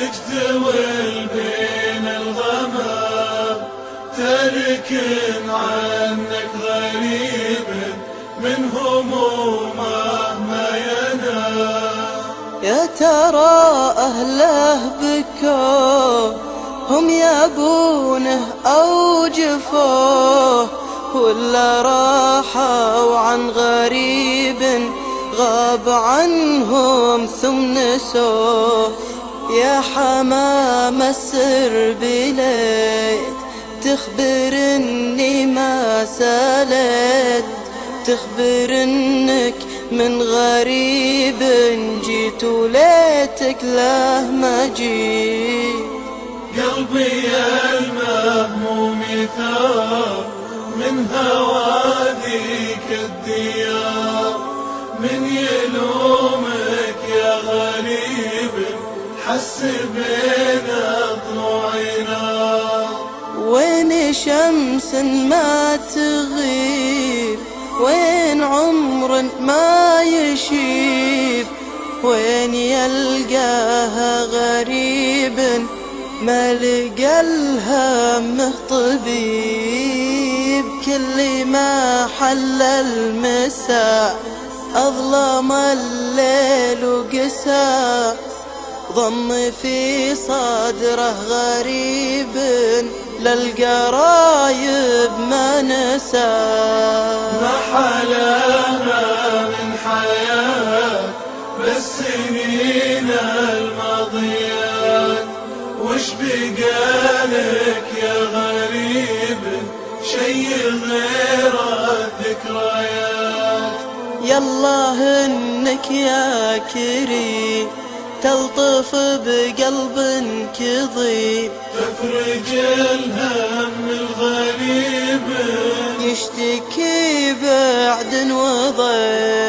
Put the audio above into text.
تجتول بين الغمام، تارك عنك غريب من همومه ما ينام. يا ترى أهله بكوه هم يبونه أو جفوه، ولا راحوا عن غريب غاب عنهم ثم نسوه. يا حمام السر بليت تخبر اني ما سالت، تخبر انك من غريب جيت وليتك له ما جيت. قلبي المهموم يثار من هواديك الديار، من يلومك يا غريب حس بين ضلوعنا. وين شمس ما تغيب، وين عمر ما يشيب، وين يلقاها غريب ما لقى الهم طبيب. كل ما حل المساء أظلم الليل وقسى، ضم في صدره غريب للقرايب ما نسى. ما حلاها من حياة بالسنين الماضيات، وش بقالك يا غريب شي غير الذكريات. يالله انك يا كريم تلطف بقلب كظيم، تفرج الهم الغريب يشتكي بعد وضيق.